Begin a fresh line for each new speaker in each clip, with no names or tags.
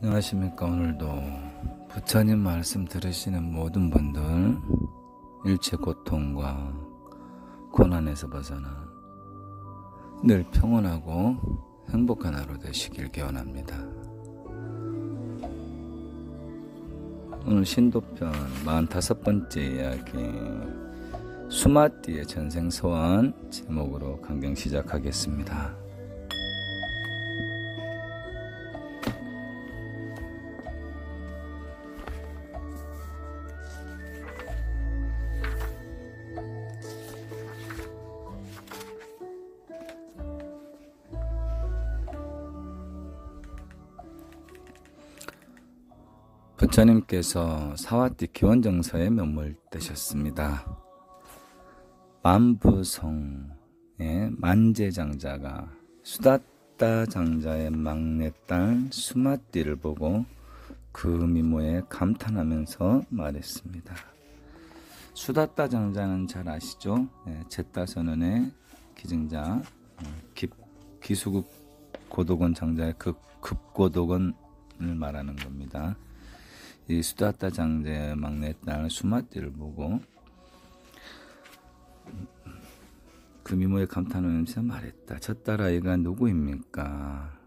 안녕하십니까. 오늘도 부처님 말씀 들으시는 모든 분들 일체 고통과 고난에서 벗어나 늘 평온하고 행복한 하루 되시길 기원합니다. 오늘 신도편 45번째 이야기 수마띠의 전생소원 제목으로 강경 시작하겠습니다. 부처님께서 사와띠 기원정서에 면몰되셨습니다. 만부성의 만제장자가 수다따 장자의 막내딸 수마띠를 보고 그 미모에 감탄하면서 말했습니다. 수다따 장자는 잘 아시죠? 제따선언의 기증자, 기수급 고도건 장자의 그 급고도건을 말하는 겁니다. 이 수다따 장자의 막내딸 수마띠를 보고 그 미모에 감탄하면서 말했다. 저 딸아이가 누구입니까?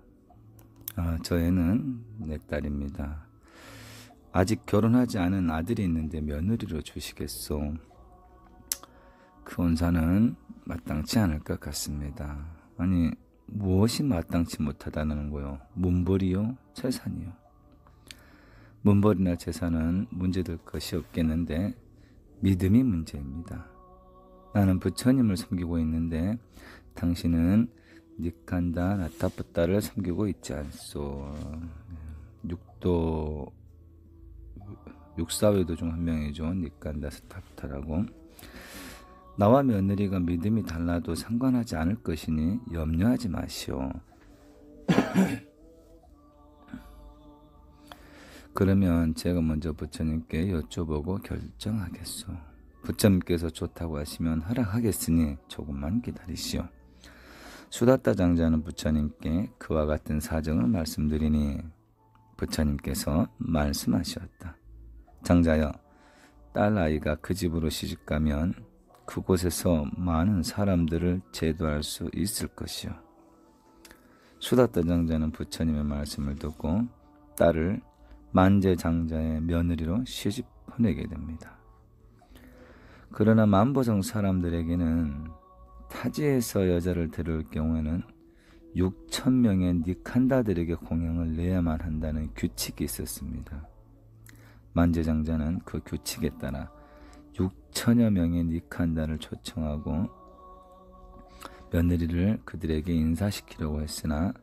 저 애는 내 딸입니다. 아직 결혼하지 않은 아들이 있는데 며느리로 주시겠소? 그 원사는 마땅치 않을 것 같습니다. 아니, 무엇이 마땅치 못하다는 거요? 문벌이요? 재산이요? 문벌이나 재산은 문제될 것이 없겠는데 믿음이 문제입니다. 나는 부처님을 섬기고 있는데 당신은 니칸다 나타푸타를 섬기고 있지 않소. 육사외도 중 한 명이죠. 니칸다 나타푸타라고. 나와 며느리가 믿음이 달라도 상관하지 않을 것이니 염려하지 마시오. 그러면 제가 먼저 부처님께 여쭤보고 결정하겠소. 부처님께서 좋다고 하시면 허락하겠으니 조금만 기다리시오. 수다따 장자는 부처님께 그와 같은 사정을 말씀드리니 부처님께서 말씀하셨다. 장자여, 딸아이가 그 집으로 시집가면 그곳에서 많은 사람들을 제도할 수 있을 것이오. 수다따 장자는 부처님의 말씀을 듣고 딸을 만제장자의 며느리로 시집 보내게 됩니다. 그러나 만보성 사람들에게는 타지에서 여자를 데려올 경우에는 6,000명의 니칸다들에게 공양을 내야만 한다는 규칙이 있었습니다. 만제장자는 그 규칙에 따라 6,000여 명의 니칸다를 초청하고 며느리를 그들에게 인사시키려고 했으나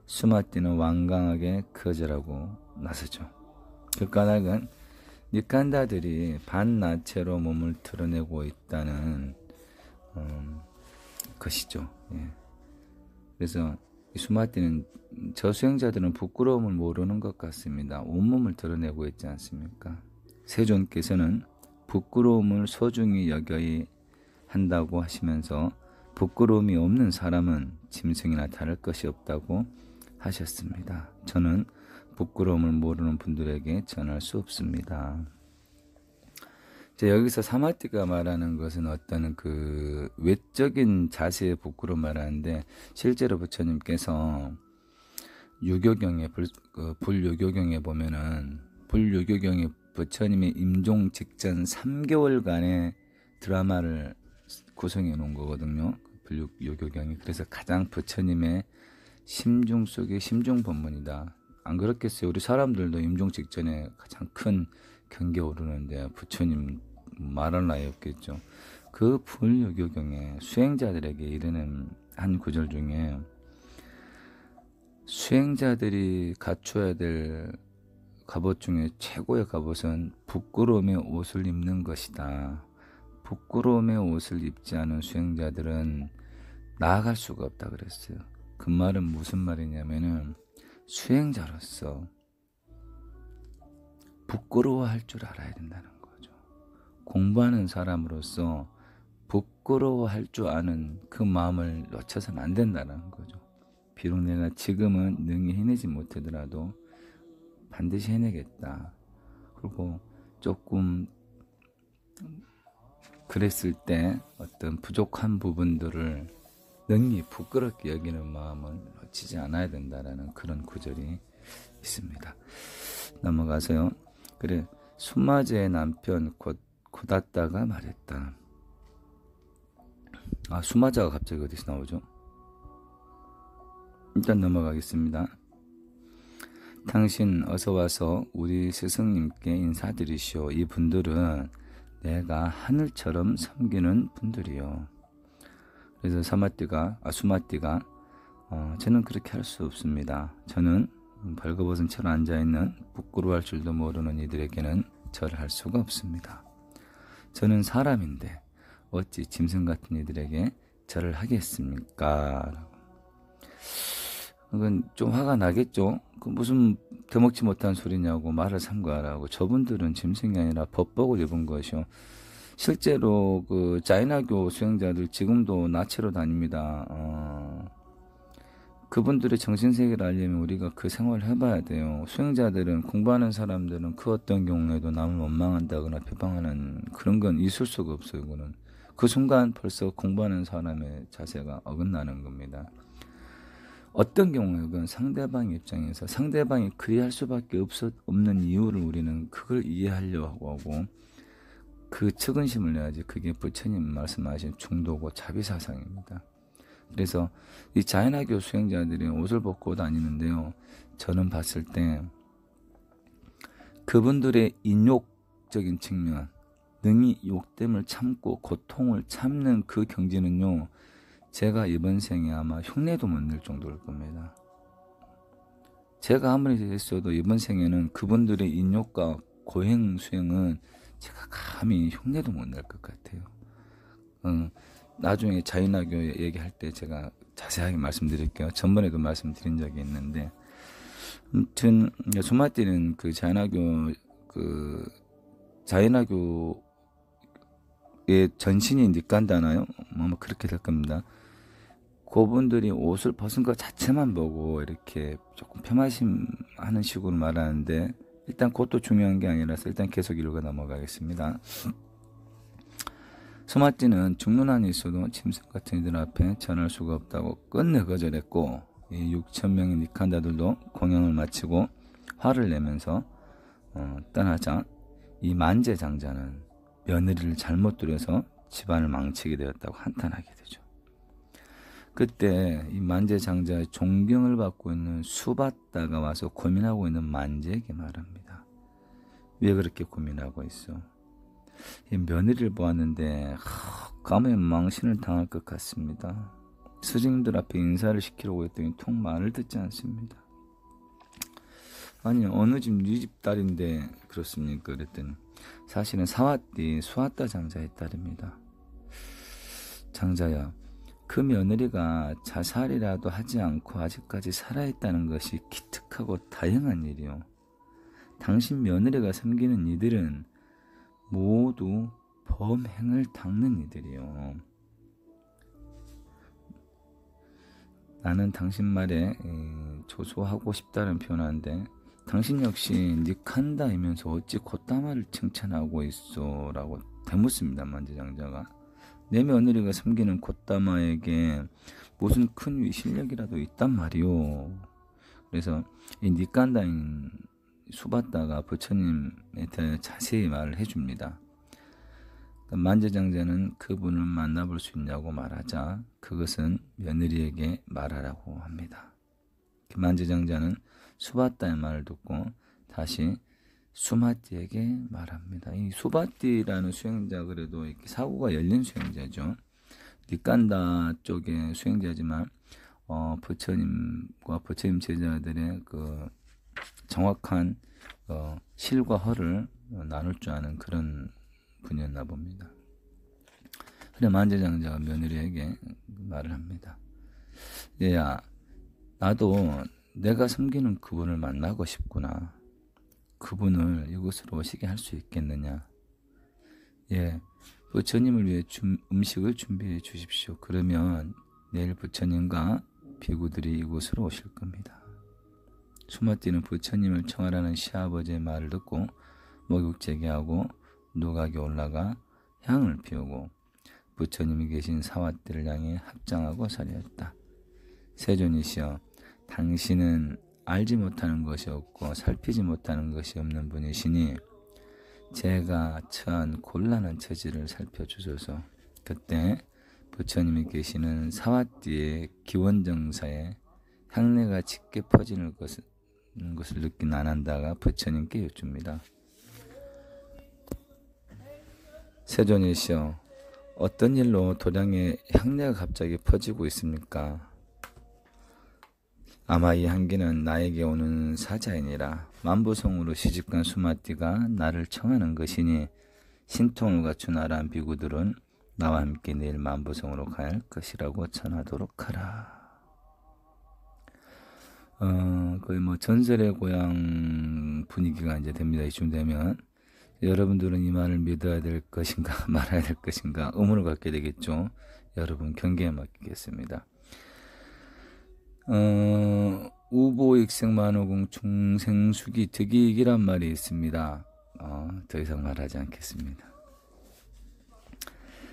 수마띠는 완강하게 거절하고 나서죠. 그 까닭은 니칸다들이 반나체로 몸을 드러내고 있다는 것이죠. 그래서 이 수마띠는 저수행자들은 부끄러움을 모르는 것 같습니다. 온몸을 드러내고 있지 않습니까? 세존께서는 부끄러움을 소중히 여겨야 한다고 하시면서 부끄러움이 없는 사람은 짐승이나 다를 것이 없다고 하셨습니다. 저는 부끄러움을 모르는 분들에게 전할 수 없습니다. 여기서 사마띠가 말하는 것은 어떤 그 외적인 자세의 부끄러움 말하는데, 실제로 부처님께서 유교경에 불유교경에 보면은 불유교경에 부처님의 임종 직전 3개월간의 드라마를 구성해 놓은 거거든요. 불유교경이. 그래서 가장 부처님의 심중 속의 심중 법문이다. 안 그렇겠어요? 우리 사람들도 임종 직전에 가장 큰 경계 오르는데 부처님 말할 나위 없겠죠. 그 불유교경에 수행자들에게 이르는 한 구절 중에 수행자들이 갖춰야 될 갑옷 중에 최고의 갑옷은 부끄러움의 옷을 입는 것이다. 부끄러움의 옷을 입지 않은 수행자들은 나아갈 수가 없다 그랬어요. 그 말은 무슨 말이냐면은 수행자로서 부끄러워할 줄 알아야 된다는 거죠. 공부하는 사람으로서 부끄러워할 줄 아는 그 마음을 놓쳐서는 안 된다는 거죠. 비록 내가 지금은 능히 해내지 못하더라도 반드시 해내겠다. 그리고 조금 그랬을 때 어떤 부족한 부분들을 능히 부끄럽게 여기는 마음을 놓치지 않아야 된다라는 그런 구절이 있습니다. 넘어가서요. 그래, 수마제의 남편 곧 고다다가 말했다. 수마자가 갑자기 어디서 나오죠? 일단 넘어가겠습니다. 당신 어서 와서 우리 스승님께 인사드리시오. 이분들은 내가 하늘처럼 섬기는 분들이요. 그래서 수마띠가 저는 그렇게 할 수 없습니다. 저는 벌거벗은 채로 앉아있는 부끄러워할 줄도 모르는 이들에게는 절을 할 수가 없습니다. 저는 사람인데 어찌 짐승 같은 이들에게 절을 하겠습니까? 그건 좀 화가 나겠죠. 그 무슨 대먹지 못한 소리냐고 말을 삼가하라고. 저분들은 짐승이 아니라 법복을 입은 것이요. 실제로 그 자이나교 수행자들 지금도 나체로 다닙니다. 그분들의 정신세계를 알려면 우리가 그 생활을 해봐야 돼요. 수행자들은, 공부하는 사람들은 그 어떤 경우에도 남을 원망한다거나 비방하는 그런 건 있을 수가 없어요. 그거는 그 순간 벌써 공부하는 사람의 자세가 어긋나는 겁니다. 어떤 경우에는 상대방 입장에서 상대방이 그리할 수밖에 없는 이유를 우리는 그걸 이해하려고 하고 그 측은심을 내야지. 그게 부처님 말씀하신 중도고 자비사상입니다. 그래서 이 자연학교 수행자들이 옷을 벗고 다니는데요. 저는 봤을 때 그분들의 인욕적인 측면, 능히 욕됨을 참고 고통을 참는 그 경지는요. 제가 이번 생에 아마 흉내도 못 낼 정도일 겁니다. 제가 아무리 했어도 이번 생에는 그분들의 인욕과 고행 수행은 제가 감히 흉내도 못 낼 것 같아요. 나중에 자유나교 얘기할 때 제가 자세하게 말씀드릴게요. 전번에도 말씀드린 적이 있는데, 아무튼 수마띠는 그 자유나교의 전신이 니깐다나요? 아마 그렇게 될 겁니다. 그분들이 옷을 벗은 것 자체만 보고 이렇게 조금 폄하심하는 식으로 말하는데, 일단 그것도 중요한 게 아니라서 일단 계속 읽어 넘어가겠습니다. 수마띠는 죽는 한이 있어도 짐승 같은 이들 앞에 전할 수가 없다고 끝내 거절했고, 이 6,000명의 니칸다들도 공양을 마치고 화를 내면서 떠나자 이 만제장자는 며느리를 잘못 들여서 집안을 망치게 되었다고 한탄하게 되죠. 그때 이 만제장자의 존경을 받고 있는 수바다가 와서 고민하고 있는 만제에게 말합니다. 왜 그렇게 고민하고 있어? 이 며느리를 보았는데 가면 망신을 당할 것 같습니다. 스승들 앞에 인사를 시키려고 했더니 통 말을 듣지 않습니다. 아니, 어느 집 네 집 딸인데 그렇습니까? 그랬더니 사실은 사와띠 수아따 장자의 딸입니다. 장자야, 그 며느리가 자살이라도 하지 않고 아직까지 살아있다는 것이 기특하고 다행한 일이요. 당신 며느리가 섬기는 이들은 모두 범행을 닦는 이들이요. 나는 당신 말에 조소하고 싶다는 표현하는데, 당신 역시 니칸다이면서 어찌 곶다마를 칭찬하고 있어? 라고 대묻습니다. 만제장자가. 내 며느리가 섬기는 곶다마에게 무슨 큰 실력이라도 있단 말이오. 그래서 이 니칸다인 수바다가 부처님에 대해 자세히 말을 해줍니다. 만제장자는 그분을 만나볼 수 있냐고 말하자 그것은 며느리에게 말하라고 합니다. 만제장자는 수바다의 말을 듣고 다시 수마띠에게 말합니다. 이 수바띠라는 수행자, 그래도 이렇게 사고가 열린 수행자죠. 니칸다 쪽의 수행자지만 부처님과 부처님 제자들의 그 정확한 실과 허를 나눌 줄 아는 그런 분이었나 봅니다. 그래 만제장자가 며느리에게 말을 합니다. 얘야, 나도 내가 섬기는 그분을 만나고 싶구나. 그분을 이곳으로 오시게 할 수 있겠느냐? 예, 부처님을 위해 음식을 준비해 주십시오. 그러면 내일 부처님과 비구들이 이곳으로 오실 겁니다. 수마띠는 부처님을 청하라는 시아버지의 말을 듣고 목욕제기하고 누각에 올라가 향을 피우고 부처님이 계신 사화띠를 향해 합장하고 설했다. 세존이시여, 당신은 알지 못하는 것이 없고 살피지 못하는 것이 없는 분이시니 제가 처한 곤란한 처지를 살펴주소서. 그때 부처님이 계시는 사화띠의 기원정사에 향내가 짙게 퍼지는 것을 느낀 아난다가 부처님께 여쭙니다. 세존이시여, 어떤 일로 도량에 향내가 갑자기 퍼지고 있습니까? 아마 이 향기는 나에게 오는 사자이니라. 만부성으로 시집간 수마띠가 나를 청하는 것이니 신통을 갖춘 아란 비구들은 나와 함께 내일 만부성으로 갈 것이라고 전하도록 하라. 거의 뭐 전설의 고향 분위기가 이제 됩니다. 이쯤 되면 여러분들은 이 말을 믿어야 될 것인가 말아야 될 것인가 의문을 갖게 되겠죠. 여러분 경계에 맡기겠습니다. 우보익생만호궁 중생수기 득이익이란 말이 있습니다. 더 이상 말하지 않겠습니다.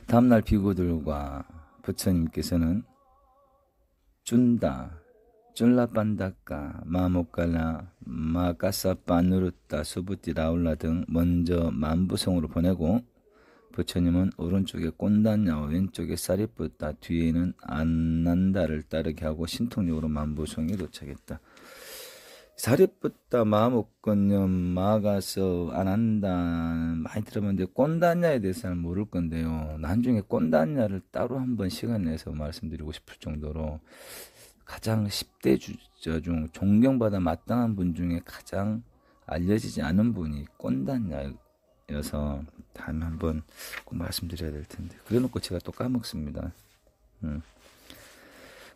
다음날 비구들과 부처님께서는 쭌다, 쭌라빤다까, 마모깔라, 마까사빠누르따, 수부띠라울라 등 먼저 만부성으로 보내고 부처님은 오른쪽에 꼰단야와 왼쪽에 사리뿌따, 뒤에는 안난다를 따르게 하고 신통역으로 만부성에 도착했다. 사리뿌따, 마목건념, 마가서, 안난다 많이 들어봤는데 꼰단야에 대해서는 모를 건데요. 나중에 꼰단야를 따로 한번 시간 내서 말씀드리고 싶을 정도로 가장 10대 주자 중 존경받아 마땅한 분 중에 가장 알려지지 않은 분이 꼰단야여서 다음에 한번 꼭 말씀드려야 될 텐데 그래놓고 제가 또 까먹습니다.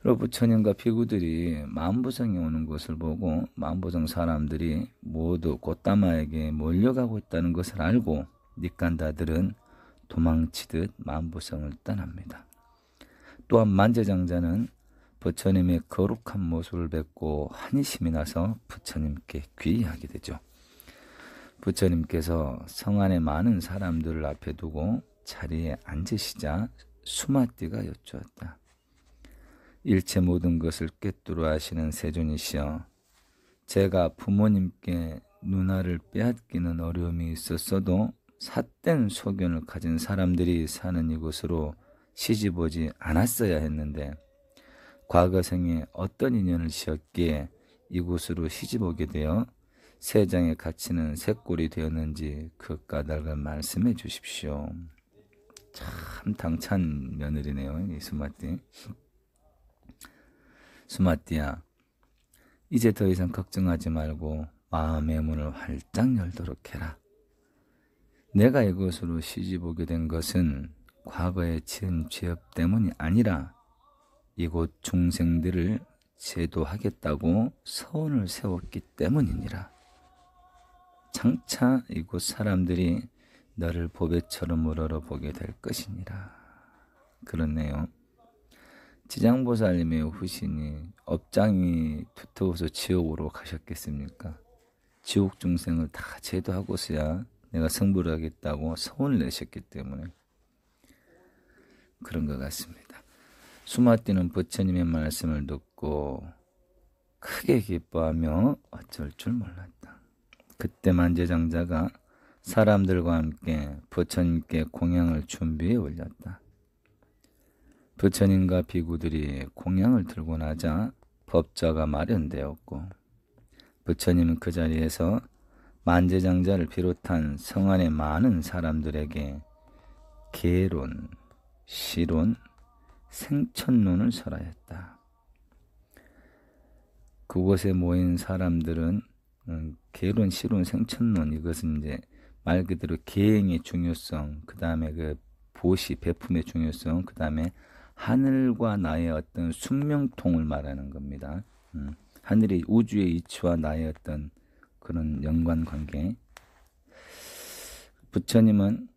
그리고 부처님과 비구들이 만부성에 오는 것을 보고 만부성 사람들이 모두 곧다마에게 몰려가고 있다는 것을 알고 니간다들은 도망치듯 만부성을 떠납니다. 또한 만제장자는 부처님의 거룩한 모습을 뵙고 한이심이 나서 부처님께 귀의하게 되죠. 부처님께서 성 안에 많은 사람들을 앞에 두고 자리에 앉으시자 수마띠가 여쭈었다. 일체 모든 것을 꿰뚫어 아시는 세존이시여, 제가 부모님께 누나를 빼앗기는 어려움이 있었어도 삿된 소견을 가진 사람들이 사는 이곳으로 시집오지 않았어야 했는데 과거 생에 어떤 인연을 지었기에 이곳으로 시집오게 되어 세장에 갇히는 쇠꼴이 되었는지 그 까닭을 말씀해 주십시오. 참 당찬 며느리네요, 이 수마띠. 수마띠야, 이제 더 이상 걱정하지 말고 마음의 문을 활짝 열도록 해라. 내가 이곳으로 시집오게 된 것은 과거에 지은 죄업 때문이 아니라 이곳 중생들을 제도하겠다고 서원을 세웠기 때문이니라. 장차 이곳 사람들이 너를 보배처럼 우러러보게 될 것이니라. 그렇네요. 지장보살님의 후신이 업장이 두터워서 지옥으로 가셨겠습니까? 지옥 중생을 다 제도하고서야 내가 성불을 하겠다고 서원을 내셨기 때문에 그런 것 같습니다. 수마띠는 부처님의 말씀을 듣고 크게 기뻐하며 어쩔 줄 몰랐다. 그때 만제장자가 사람들과 함께 부처님께 공양을 준비해 올렸다. 부처님과 비구들이 공양을 들고 나자 법좌가 마련되었고 부처님은 그 자리에서 만제장자를 비롯한 성안의 많은 사람들에게 계론, 시론, 생천론을 설하였다. 그곳에 모인 사람들은 계론, 시론, 생천론, 이것은 이제 말 그대로 계행의 중요성, 그 다음에 그 보시, 배품의 중요성, 그 다음에 하늘과 나의 어떤 숙명통을 말하는 겁니다. 하늘의 우주의 이치와 나의 어떤 그런 연관관계. 부처님은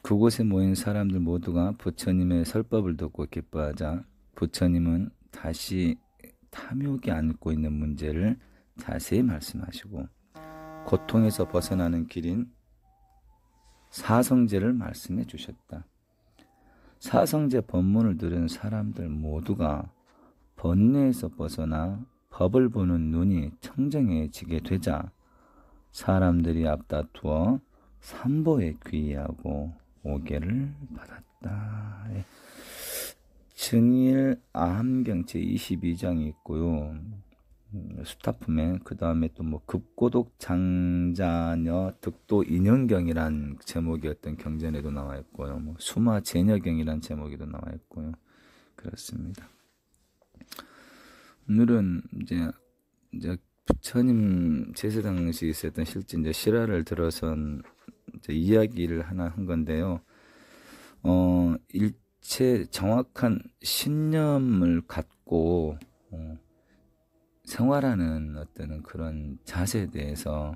그곳에 모인 사람들 모두가 부처님의 설법을 듣고 기뻐하자 부처님은 다시 탐욕이 안고 있는 문제를 자세히 말씀하시고 고통에서 벗어나는 길인 사성제를 말씀해 주셨다. 사성제 법문을 들은 사람들 모두가 번뇌에서 벗어나 법을 보는 눈이 청정해지게 되자 사람들이 앞다투어 삼보에 귀의하고 오계를 받았다. 증일 아함경 제22장이 있고요. 수타품에 그 다음에 또 뭐 급고독 장자녀 득도 인연경이란 제목이 어떤 경전에도 나와 있고요. 뭐 수마 제녀경이란 제목에도 나와 있고요. 그렇습니다. 오늘은 이제 부처님 제세 당시 있었던 실제 이제 실화를 들어선 이제 이야기를 하나 한 건데요. 일체 정확한 신념을 갖고 생활하는 어떤 그런 자세에 대해서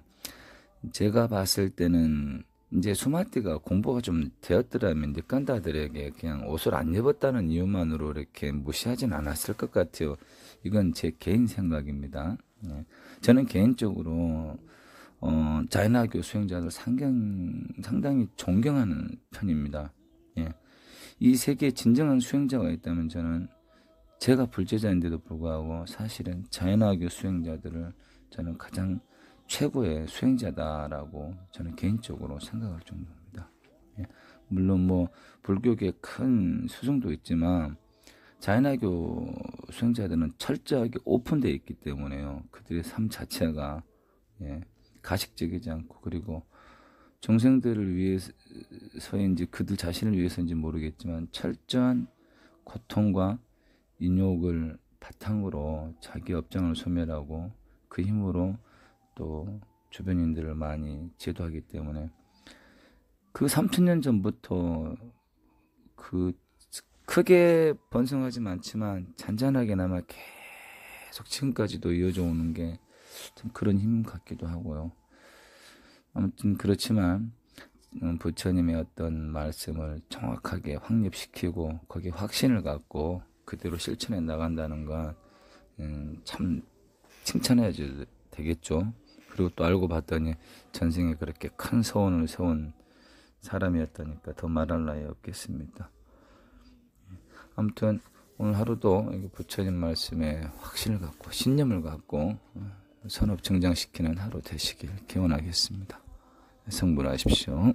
제가 봤을 때는 이제 수마띠가 공부가 좀 되었더라면 늑간다들에게 그냥 옷을 안 입었다는 이유만으로 이렇게 무시하진 않았을 것 같아요. 이건 제 개인 생각입니다. 예. 저는 개인적으로 자연화교 수행자들 상당히 존경하는 편입니다. 예. 이 세계에 진정한 수행자가 있다면 저는 제가 불제자인데도 불구하고 사실은 자연화교 수행자들을 저는 가장 최고의 수행자다라고 저는 개인적으로 생각할 정도입니다. 예. 물론 뭐 불교계 큰 수종도 있지만 자연화교 수행자들은 철저하게 오픈되어 있기 때문에요. 그들의 삶 자체가 가식적이지 않고 그리고众生들을 위해서인지 그들 자신을 위해서인지 모르겠지만 철저한 고통과 인욕을 바탕으로 자기 업장을 소멸하고 그 힘으로 또 주변인들을 많이 제도하기 때문에 그 3000년 전부터 그 크게 번성하지는 않지만 잔잔하게나마 계속 지금까지도 이어져 오는 게 좀 그런 힘 같기도 하고요. 아무튼 그렇지만 부처님의 어떤 말씀을 정확하게 확립시키고 거기에 확신을 갖고 그대로 실천해 나간다는 건 참 칭찬해야 되겠죠. 그리고 또 알고 봤더니 전생에 그렇게 큰 소원을 세운 사람이었다니까 더 말할 나위 없겠습니다. 아무튼 오늘 하루도 부처님 말씀에 확신을 갖고 신념을 갖고 선업 증장시키는 하루 되시길 기원하겠습니다. 성불하십시오.